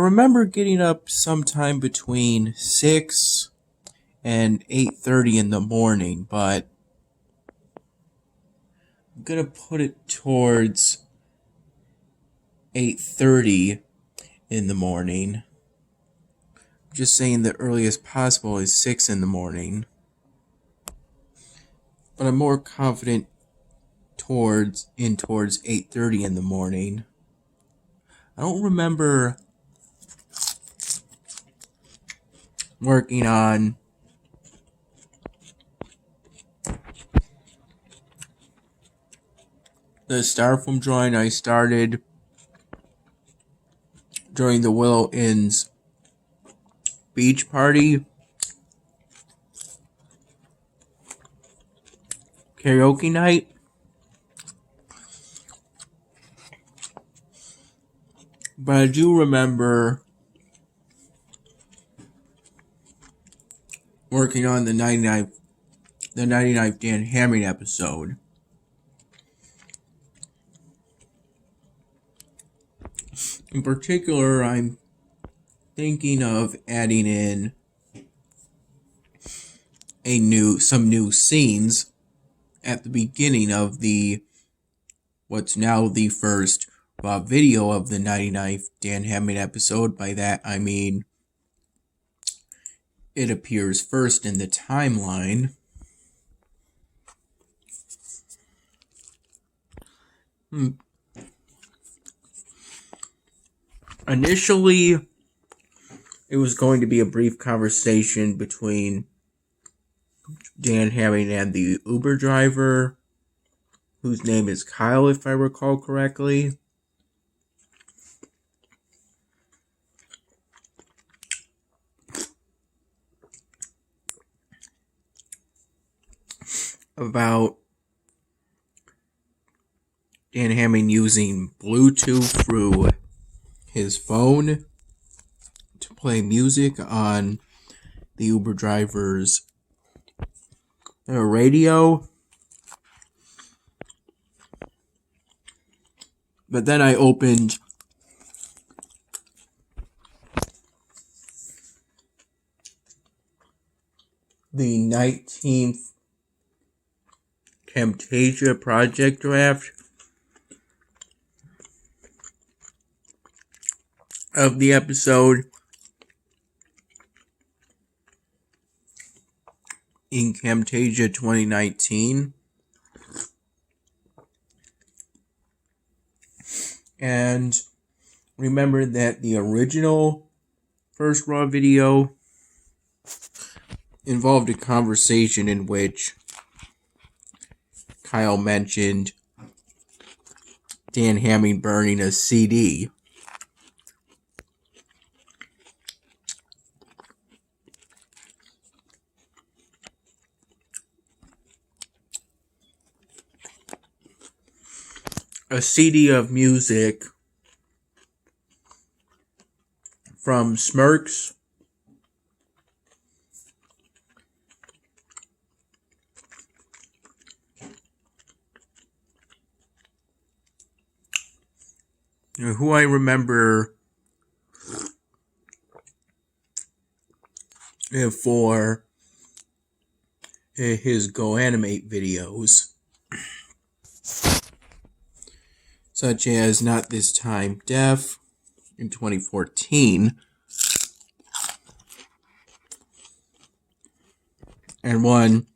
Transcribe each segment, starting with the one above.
remember getting up sometime between 6 and 8:30 in the morning, but I'm going to put it towards 8:30 in the morning. Just saying the earliest possible is 6 in the morning. But I'm more confident towards 8:30 in the morning. I don't remember working on the styrofoam drawing I started during the Willow Inn's beach party karaoke night. But I do remember working on the 99th Dan Hamming episode. In particular, I'm thinking of adding in some new scenes at the beginning of what's now the first raw video of the 99th Dan Hamming episode. By that I mean it appears first in the timeline. Initially, it was going to be a brief conversation between Dan Hamming and the Uber driver, whose name is Kyle, if I recall correctly. About Dan Hamming using Bluetooth through his phone to play music on the Uber driver's radio. But then I opened the 19th Camtasia project draft of the episode in Camtasia 2019. And remember that the original first raw video involved a conversation in which Kyle mentioned Dan Hamming burning a CD. A CD of music from Smirks, who I remember for his Go Animate videos, such as Not This Time Deaf in 2014, and one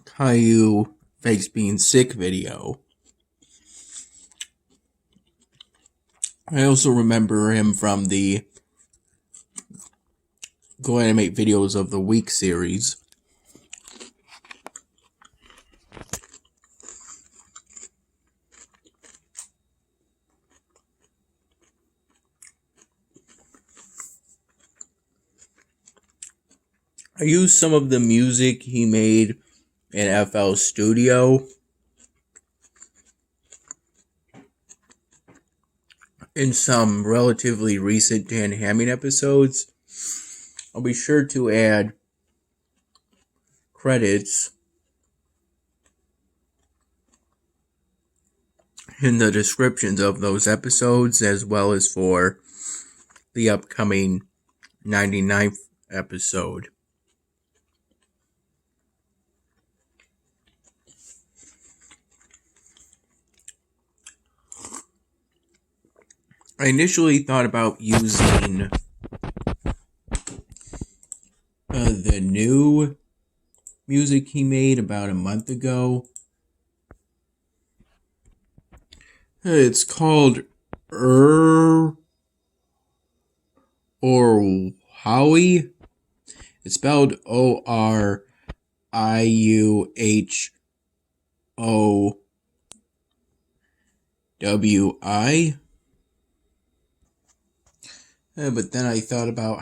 Caillou Fakes Being Sick video. I also remember him from the Go Animate Videos of the Week series. I used some of the music he made in FL Studio in some relatively recent Dan Hamming episodes. I'll be sure to add credits in the descriptions of those episodes, as well as for the upcoming 99th episode. I initially thought about using the new music he made about a month ago. It's called or Howie. It's spelled ORIUHOWI. But then I thought about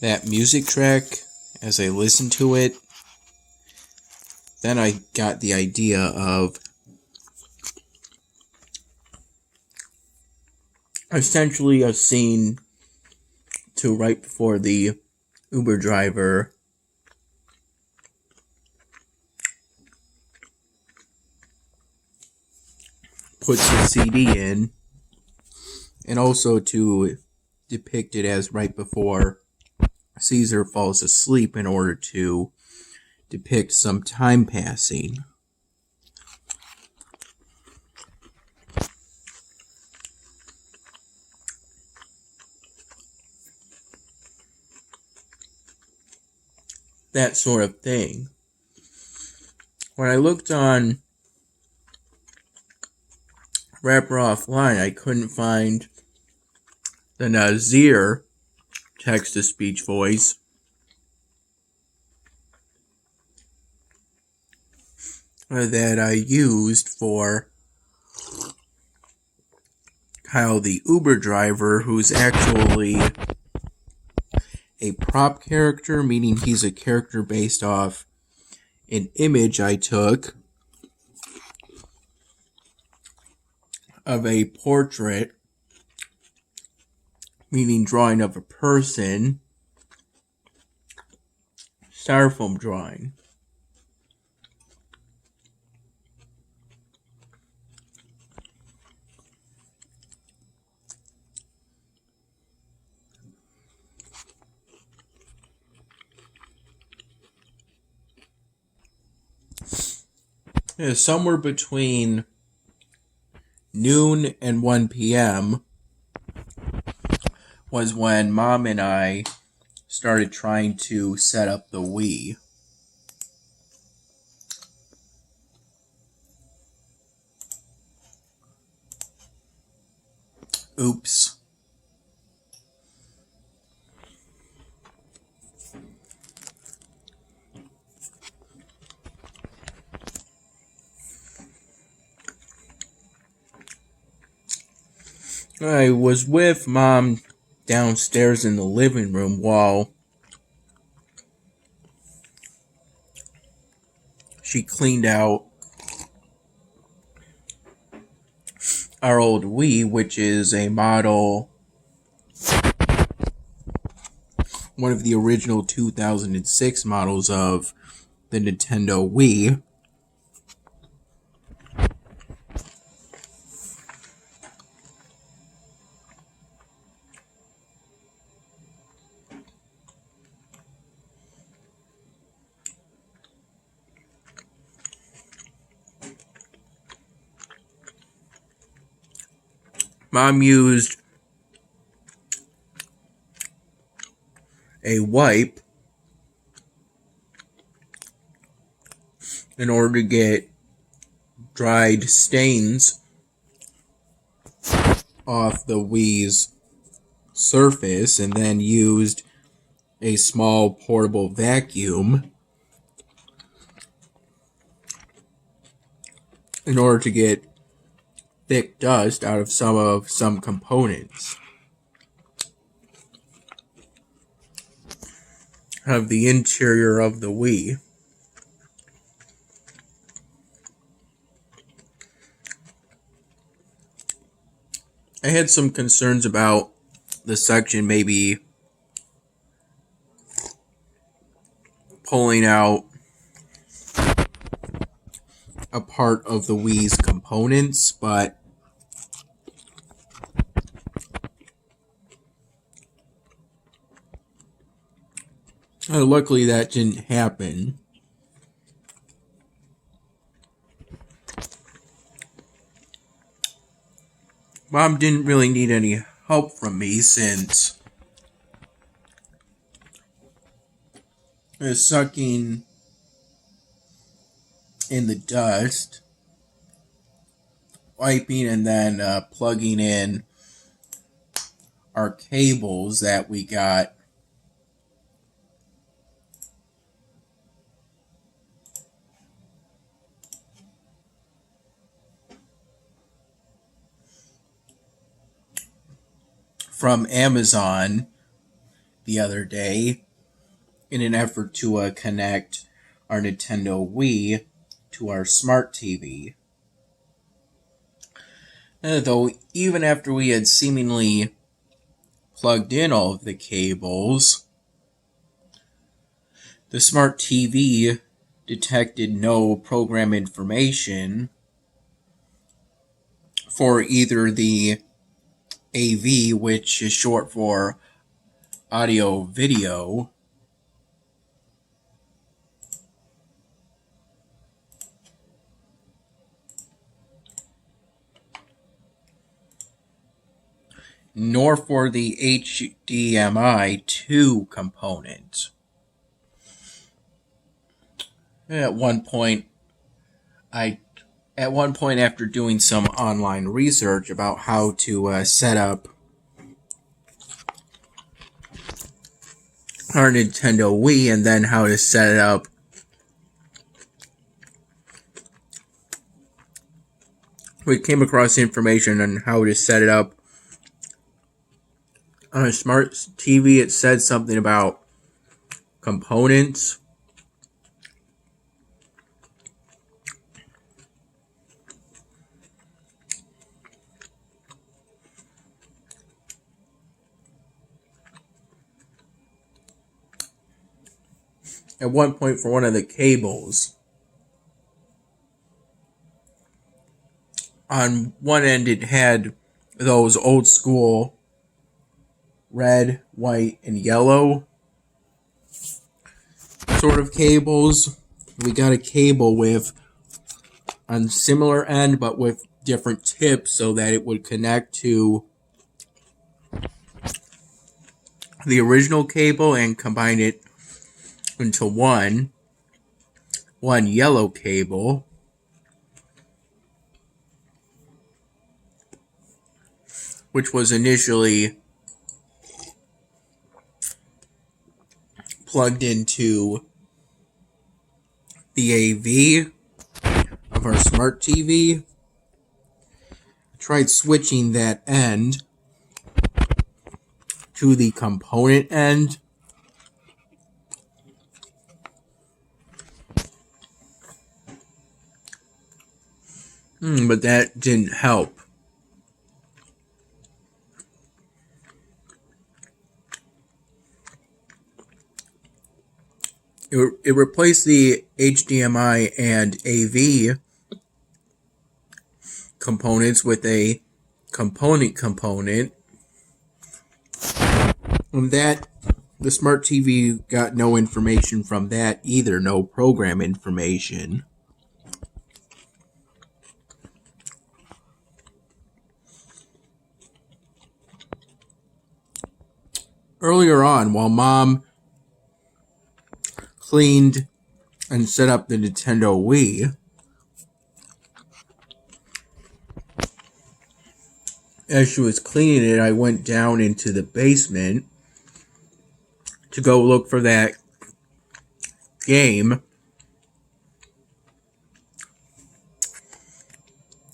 that music track as I listened to it. Then I got the idea of essentially a scene to right before the Uber driver puts the CD in, and also to depict it as right before Caesar falls asleep in order to depict some time passing. That sort of thing. When I looked on Rapper Offline, I couldn't find the Nazir text-to-speech voice. That I used for Kyle the Uber driver, who's actually a prop character, meaning he's a character based off an image I took of a portrait, meaning drawing of a person, styrofoam drawing. Somewhere between noon and 1 p.m. was when Mom and I started trying to set up the Wii. Oops. I was with Mom downstairs in the living room while she cleaned out our old Wii, which is a model, one of the original 2006 models of the Nintendo Wii. Mom used a wipe in order to get dried stains off the Wii's surface, and then used a small portable vacuum in order to get thick dust out of some components of the interior of the Wii. I had some concerns about the section maybe pulling out a part of the Wii's components, but luckily that didn't happen. Mom didn't really need any help from me since sucking in the dust, wiping, and then plugging in our cables that we got from Amazon the other day in an effort to connect our Nintendo Wii to our smart TV. Though even after we had seemingly plugged in all of the cables, the smart TV detected no program information for either the AV, which is short for audio video, nor for the HDMI 2 component. At one point after doing some online research about how to set up our Nintendo Wii and then how to set it up we came across information on how to set it up on a smart TV. It said something about components. At one point, for one of the cables, on one end it had those old school red, white, and yellow sort of cables. We got a cable with on similar end but with different tips so that it would connect to the original cable and combine it into one yellow cable, which was initially plugged into the AV of our smart TV. I tried switching that end to the component end, but that didn't help. It replaced the HDMI and AV components with a component, and that the smart TV got no information from that either, no program information. Earlier on, while Mom cleaned and set up the Nintendo Wii, as she was cleaning it, I went down into the basement to go look for that game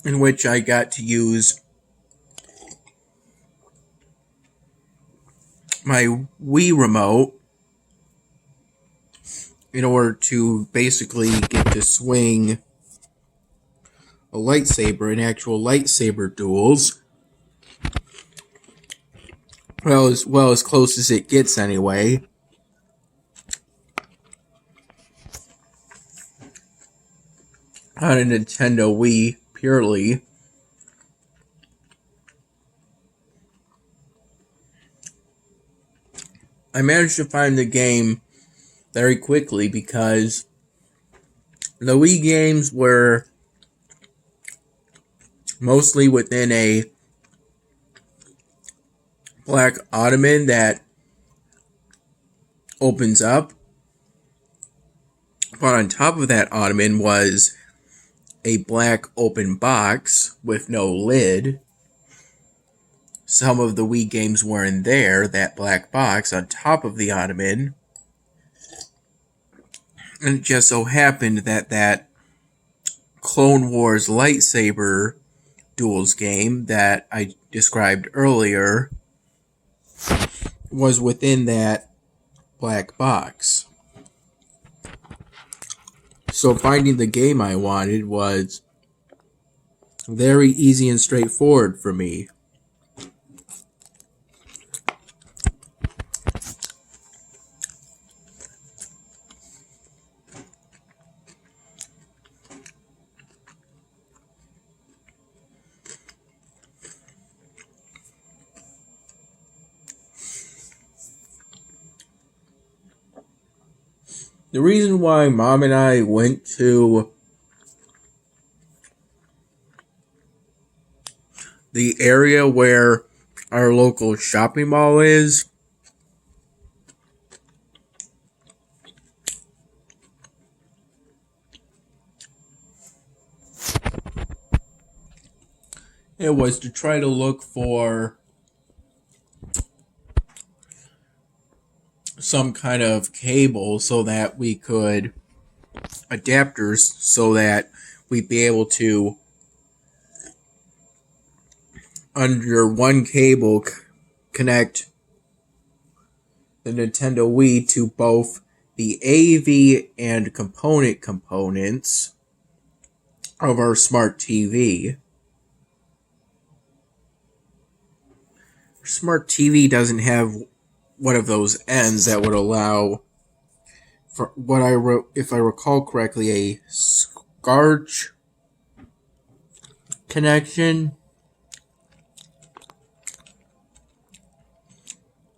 in which I got to use my Wii remote in order to basically get to swing a lightsaber in actual lightsaber duels. Well, as close as it gets anyway. on a Nintendo Wii purely. I managed to find the game very quickly because the Wii games were mostly within a black ottoman that opens up. But on top of that ottoman was a black open box with no lid. Some of the Wii games were in there, that black box on top of the ottoman. And it just so happened that Clone Wars lightsaber duels game that I described earlier was within that black box. So finding the game I wanted was very easy and straightforward for me. The reason why Mom and I went to the area where our local shopping mall is it was to try to look for some kind of cable so that we could adapters so that we'd be able to under one cable connect the Nintendo Wii to both the AV and components of our smart TV. Smart TV doesn't have one of those ends that would allow, for what I wrote, if I recall correctly, a SCART connection.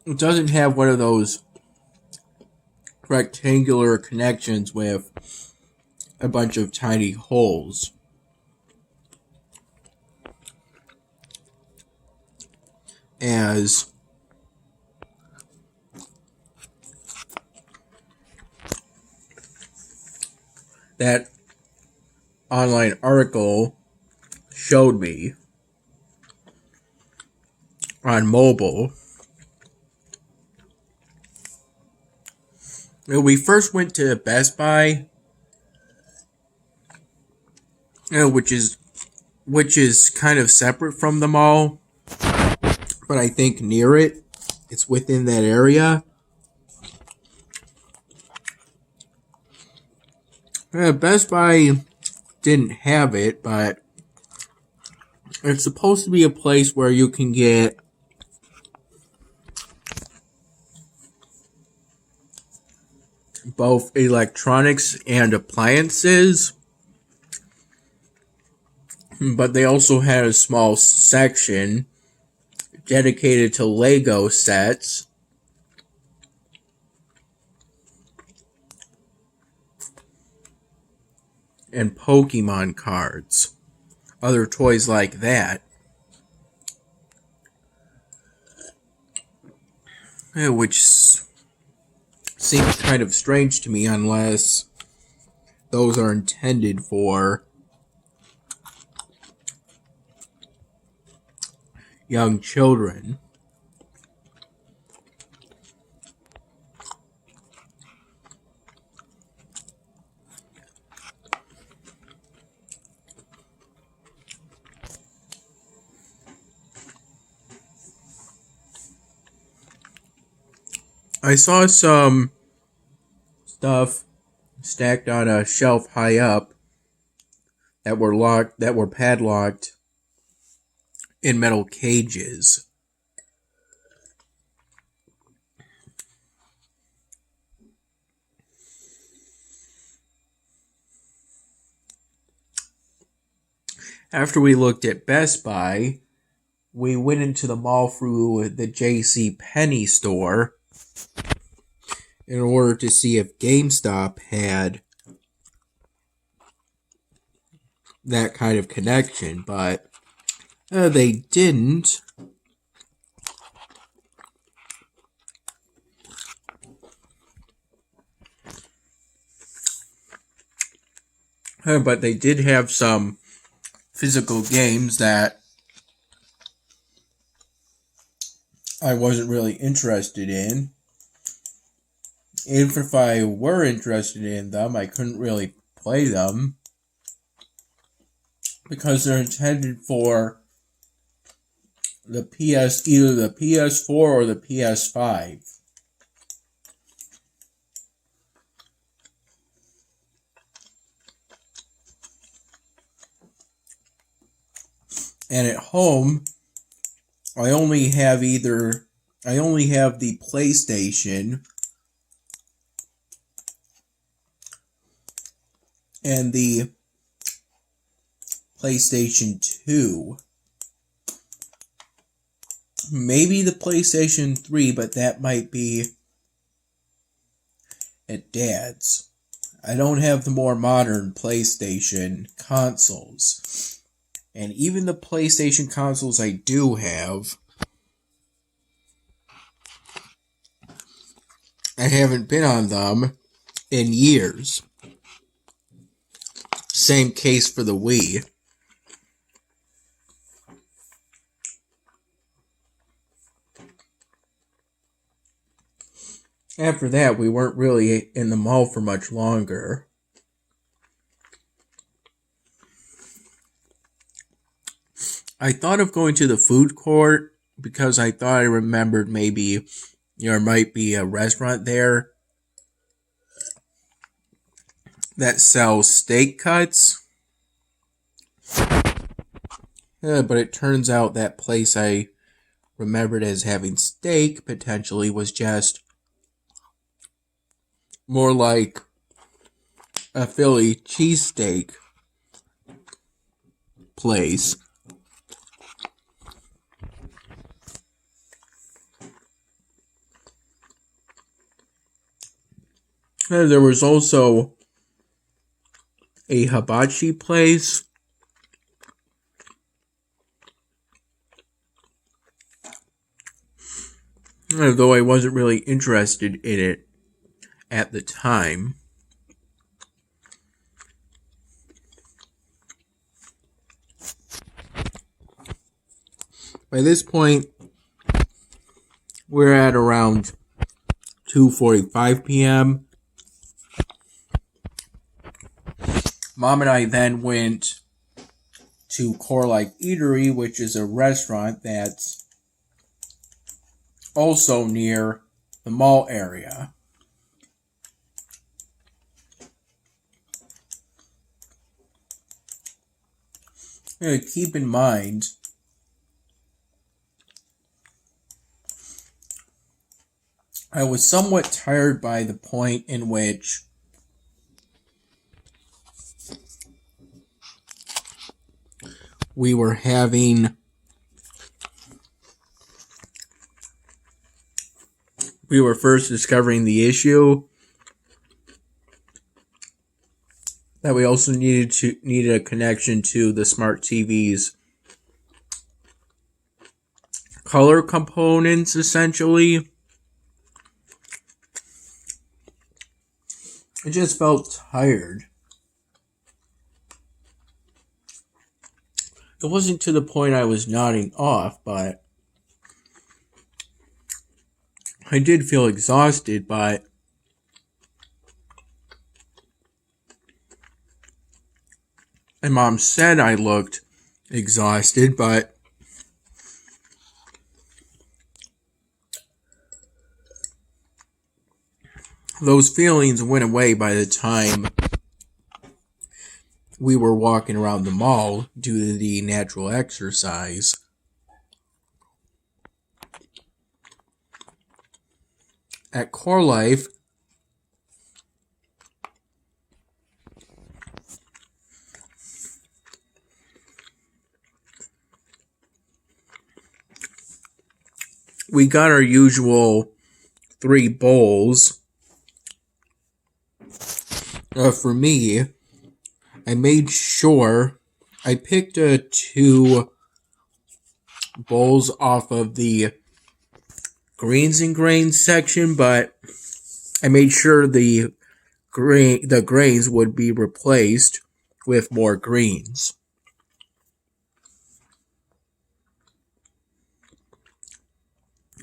It doesn't have one of those rectangular connections with a bunch of tiny holes. As that online article showed me on mobile. We first went to Best Buy, which is kind of separate from the mall, but I think near it. It's within that area. Best Buy didn't have it, but it's supposed to be a place where you can get both electronics and appliances, but they also had a small section dedicated to Lego sets and Pokemon cards, other toys like that, which seems kind of strange to me unless those are intended for young children. I saw some stuff stacked on a shelf high up that were padlocked in metal cages. After we looked at Best Buy, we went into the mall through the J.C. Penney store in order to see if GameStop had that kind of connection, but they didn't. But they did have some physical games that I wasn't really interested in. Even if I were interested in them, I couldn't really play them because they're intended for the either the PS4 or the PS5. And at home, I only have the PlayStation and the PlayStation 2. Maybe the PlayStation 3, but that might be at Dad's. I don't have the more modern PlayStation consoles. And even the PlayStation consoles I do have, I haven't been on them in years. Same case for the Wii. After that, we weren't really in the mall for much longer. I thought of going to the food court because I thought I remembered maybe there might be a restaurant there that sells steak cuts. But it turns out that place I remembered as having steak potentially was just more like a Philly cheesesteak place. There was also a hibachi place. Though I wasn't really interested in it at the time. By this point, we're at around 2:45 p.m. Mom and I then went to LiQWYD, which is a restaurant that's also near the mall area. Keep in mind, I was somewhat tired by the point in which we were first discovering the issue that we also needed a connection to the smart TV's color components, essentially. I just felt tired. It wasn't to the point I was nodding off, but I did feel exhausted, but my mom said I looked exhausted, but those feelings went away by the time we were walking around the mall due to the natural exercise. At Core Life, we got our usual 3 bowls. For me, I made sure I picked 2 bowls off of the greens and grains section, but I made sure the grains would be replaced with more greens.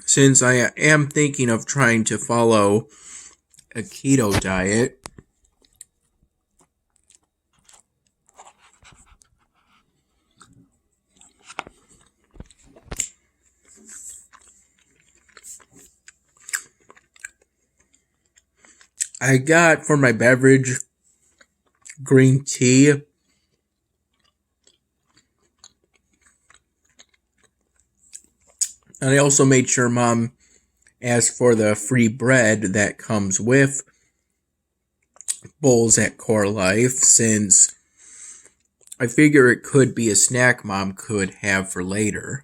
Since I am thinking of trying to follow a keto diet, I got for my beverage green tea. And I also made sure Mom asked for the free bread that comes with bowls at Core Life, since I figure it could be a snack Mom could have for later.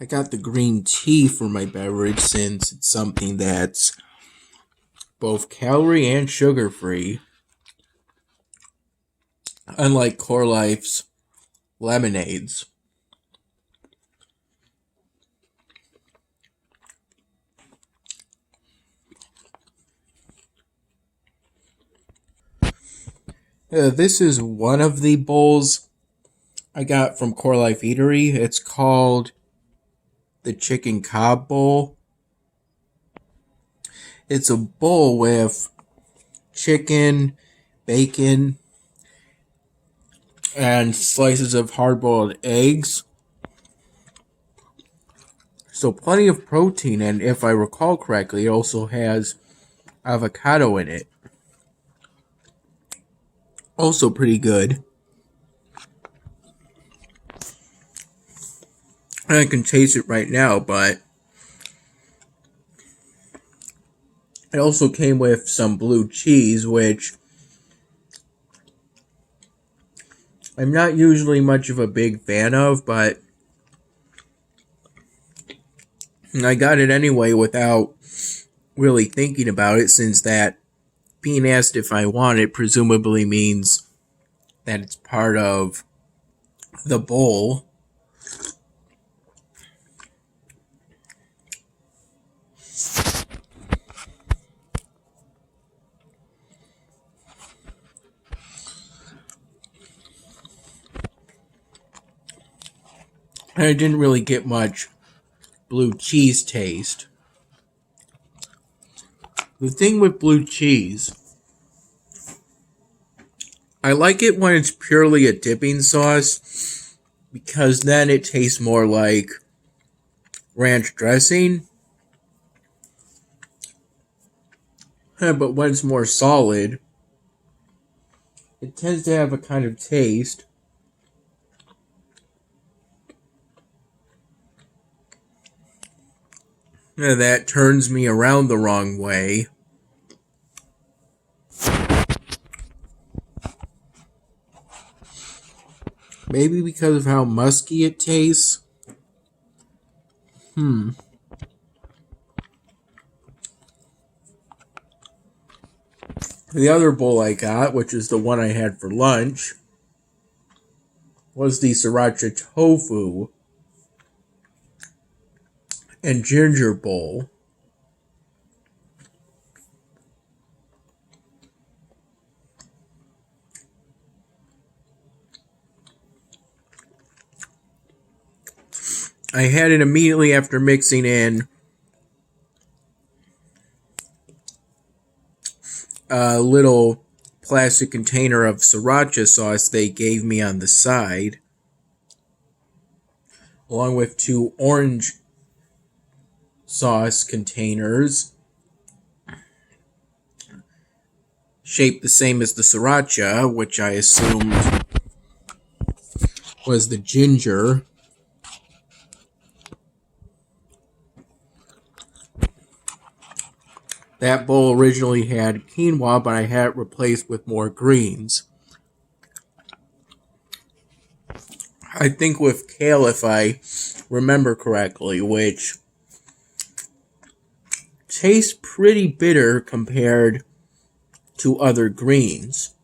I got the green tea for my beverage since it's something that's both calorie and sugar free, unlike Core Life's lemonades. This is one of the bowls I got from Core Life Eatery. It's called the Chicken Cobb Bowl. It's a bowl with chicken, bacon, and slices of hard-boiled eggs. So plenty of protein, and if I recall correctly, it also has avocado in it. Also pretty good. I can taste it right now, but it also came with some blue cheese, which I'm not usually much of a big fan of, but I got it anyway without really thinking about it, since that being asked if I want it presumably means that it's part of the bowl. And I didn't really get much blue cheese taste. The thing with blue cheese, I like it when it's purely a dipping sauce, because then it tastes more like ranch dressing. But when it's more solid, it tends to have a kind of taste that turns me around the wrong way. Maybe because of how musky it tastes. The other bowl I got, which is the one I had for lunch, was the sriracha tofu and ginger bowl. I had it immediately after mixing in a little plastic container of sriracha sauce they gave me on the side, along with 2 orange sauce containers shaped the same as the sriracha, which I assumed was the ginger. That bowl originally had quinoa, but I had it replaced with more greens. I think with kale, if I remember correctly, which tastes pretty bitter compared to other greens.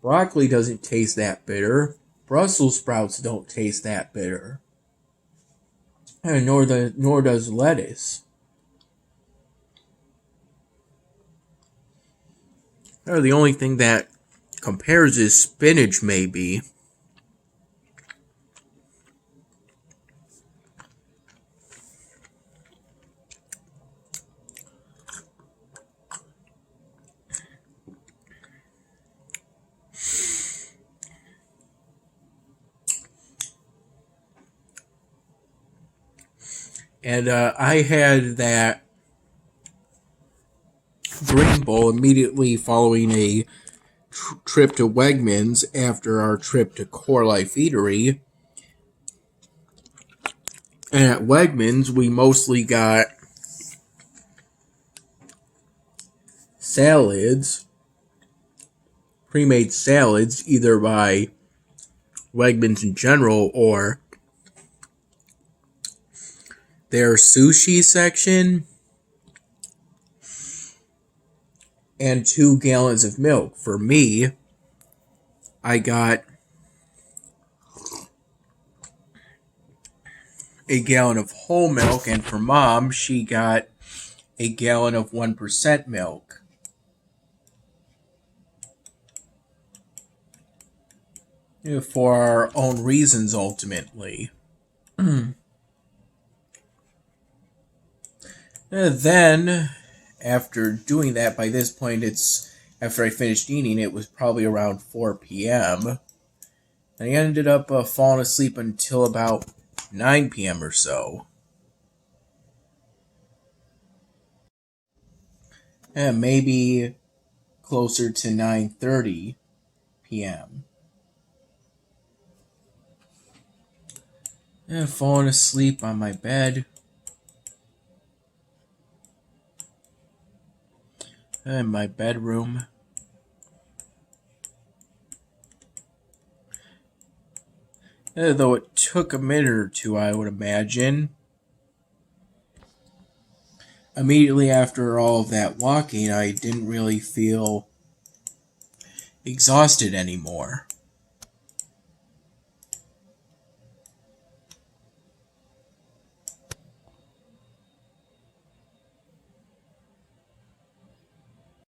Broccoli doesn't taste that bitter. Brussels sprouts don't taste that bitter. And nor does lettuce. The only thing that compares is spinach, maybe. And I had that green bowl immediately following a trip to Wegmans after our trip to Core Life Eatery. And at Wegmans, we mostly got salads, pre-made salads, either by Wegmans in general or their sushi section, and 2 gallons of milk. For me, I got a gallon of whole milk, and for Mom, she got a gallon of 1% milk. For our own reasons, ultimately. Then, after doing that, by this point, after I finished eating, it was probably around 4 p.m. I ended up falling asleep until about 9 p.m. or so. Maybe closer to 9:30 p.m. Falling asleep on my bed. In my bedroom. Though it took a minute or two, I would imagine. Immediately after all of that walking, I didn't really feel exhausted anymore.